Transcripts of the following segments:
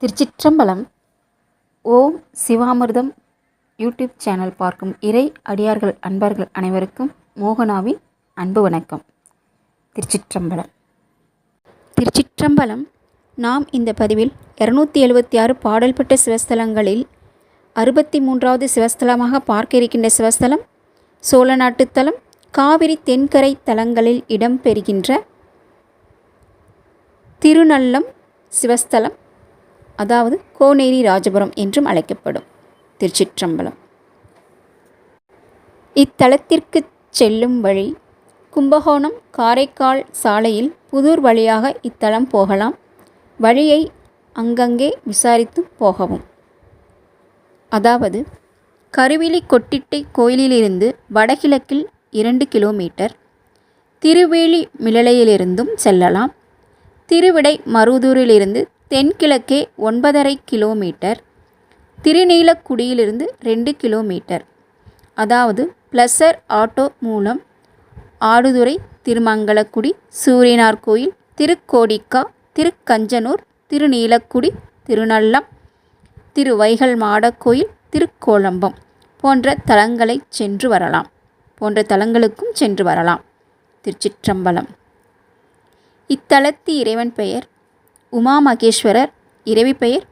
திருச்சிற்றம்பலம். ஓம் சிவாமிர்தம் YouTube channel பார்க்கும் இறை அடியார்கள் அன்பர்கள் அனைவருக்கும் மோகனாவின் அன்பு வணக்கம். திருச்சிற்றம்பலம். திருச்சிற்றம்பலம். நாம் இந்த பதிவில் 276 பாடல் பெற்ற சிவஸ்தலங்களில் 63வது சிவஸ்தலமாக பார்க்க இருக்கின்ற சிவஸ்தலம் சோழ நாட்டுத்தலம் காவிரி தென்கரை தலங்களில் இடம்பெறுகின்ற திருநல்லம் சிவஸ்தலம், அதாவது கோனேரி ராஜபுரம் என்றும் அழைக்கப்படும். திருச்சிற்றம்பலம். இத்தலத்திற்கு செல்லும் வழி கும்பகோணம் காரைக்கால் சாலையில் புதூர் வழியாக இத்தலம் போகலாம். வழியை அங்கங்கே விசாரித்து போகவும். அதாவது கருவிலி கொட்டிட்டை கோயிலிலிருந்து வடகிழக்கில் 2 கிலோமீட்டர், திருவேலி மிளலையிலிருந்தும் செல்லலாம். திருவிடை மருதூரிலிருந்து தென்கிழக்கே 9.5 கிலோமீட்டர், திருநீலக்குடியிலிருந்து 2 கிலோமீட்டர். அதாவது பிளஸர் ஆட்டோ மூலம் ஆடுதுறை, திருமங்கலக்குடி, சூரியனார் கோயில், திருக்கோடிக்கா, திருக்கஞ்சனூர், திருநீலக்குடி, திருநல்லம், திருவைகல் மாடக்கோயில், திருக்கோலம்பம் போன்ற தலங்களுக்கும் சென்று வரலாம். திருச்சிற்றம்பலம். இத்தலத்து இறைவன் பெயர் உமா மகேஸ்வரர், இறைவி பெயர்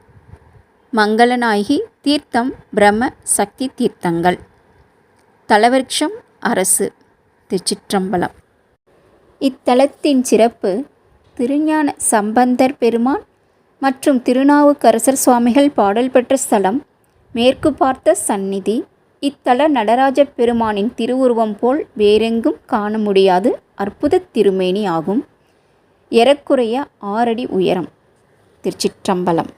மங்களநாயகி, தீர்த்தம் பிரம்ம சக்தி தீர்த்தங்கள், தலவிருட்சம் அரசு. திருச்சிற்றம்பலம். இத்தலத்தின் சிறப்பு திருஞான சம்பந்தர் பெருமான் மற்றும் திருநாவுக்கரசர் சுவாமிகள் பாடல் பெற்ற ஸ்தலம், மேற்கு பார்த்த சந்நிதி. இத்தல நடராஜ பெருமானின் திருவுருவம் போல் வேறெங்கும் காண முடியாது அற்புத திருமேனி ஆகும். ஏறக்குறைய 6 அடி உயரம். திருச்சிற்றம்பலம்.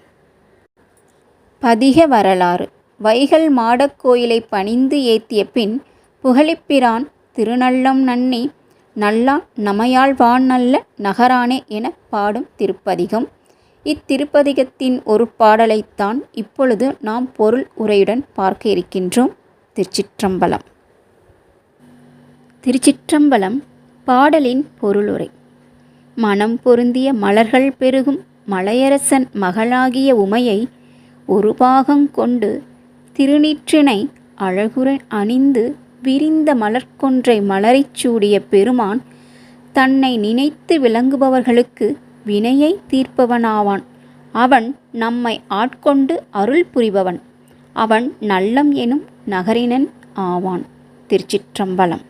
பதிக வரலாறு. வைகல் மாடக்கோயிலை பணிந்து ஏத்திய பின் புகழிப்பிரான் திருநல்லம் நன்னி நல்லா நமையாள் வான் நல்ல நகரானே என பாடும் திருப்பதிகம். இத்திருப்பதிகத்தின் ஒரு பாடலைத்தான் இப்பொழுது நாம் பொருள் உரையுடன் பார்க்க இருக்கின்றோம். திருச்சிற்றம்பலம். திருச்சிற்றம்பலம். பாடலின் பொருளுரை. மனம் பொருந்திய மலர்கள் பெருகும் மலையரசன் மகளாகிய உமையை ஒரு பாகம் கொண்டு திருநீற்றினை அழகுற அணிந்து விரிந்த மலர்கொன்றை மலரைச் சூடிய பெருமான் தன்னை நினைத்து விளங்குபவர்களுக்கு வினையை தீர்ப்பவனாவான். அவன் நம்மை ஆட்கொண்டு அருள் புரிபவன். அவன் நல்லம் எனும் நகரினன் ஆவான். திருச்சிற்றம்பலம்.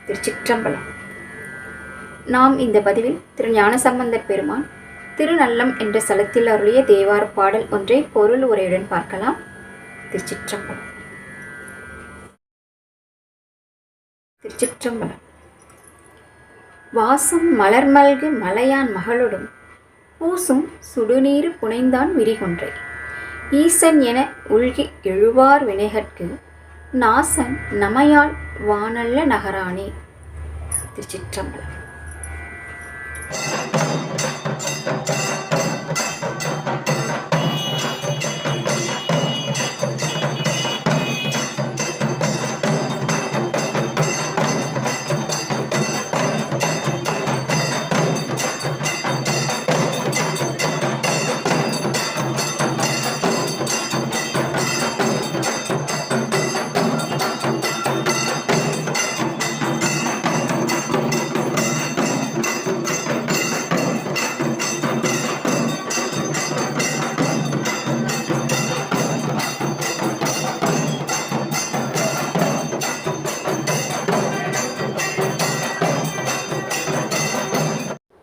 திருச்சிற்றம்பலம். நாம் இந்த பதிவில் திரு ஞானசம்பந்தர் பெருமான் திருநல்லம் என்ற ஸ்தலத்தில் அருளிய தேவார பாடல் ஒன்றை பொருள் உரையுடன் பார்க்கலாம். திருச்சிற்றம்பலம். திருச்சிற்றம்பலம். வாசம் மலர்மல்கு மலையான் மகளொடும் பூசும் சுடுநீரு புனைந்தான் விரிகொன்றை ஈசன் என உள்கி எழுவார் வினைகட்கு நாசன் நமையாள் வானல்ல நகரானே. திருச்சிற்றம்பலம்.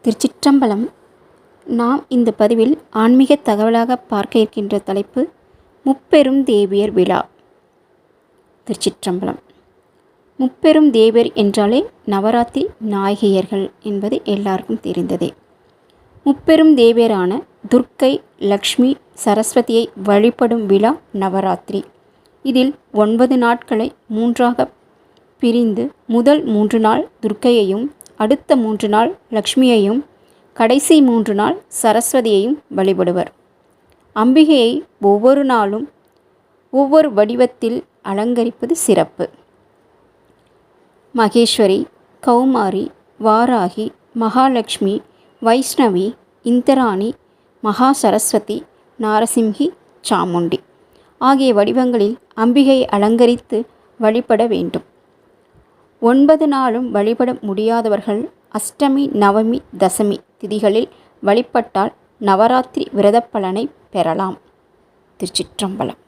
திருச்சிற்றம்பலம். நாம் இந்த பதிவில் ஆன்மீக தகவலாக பார்க்க இருக்கின்ற தலைப்பு முப்பெரும் தேவியர் விழா. திருச்சிற்றம்பலம். முப்பெரும் தேவியர் என்றாலே நவராத்திரி நாயகியர்கள் என்பது எல்லாருக்கும் தெரிந்ததே. முப்பெரும் தேவியரான துர்க்கை, லக்ஷ்மி, சரஸ்வதியை வழிபடும் விழா நவராத்திரி. இதில் 9 நாட்களை 3ஆக பிரிந்து முதல் 3 நாள் துர்க்கையையும், அடுத்த 3 நாள் லக்ஷ்மியையும், கடைசி 3 நாள் சரஸ்வதியையும் வழிபடுவர். அம்பிகையை ஒவ்வொரு நாளும் ஒவ்வொரு வடிவத்தில் அலங்கரிப்பது சிறப்பு. மகேஸ்வரி, கௌமாரி, வாராகி, மகாலட்சுமி, வைஷ்ணவி, இந்திராணி, மகா சரஸ்வதி, நாரசிம்ஹி, சாமுண்டி ஆகிய வடிவங்களில் அம்பிகையை அலங்கரித்து வழிபட வேண்டும். 9 நாளும் வழிபட முடியாதவர்கள் அஷ்டமி, நவமி, தசமி திதிகளில் வழிபட்டால் நவராத்திரி விரத பலனை பெறலாம். திருச்சிற்றம்பலம்.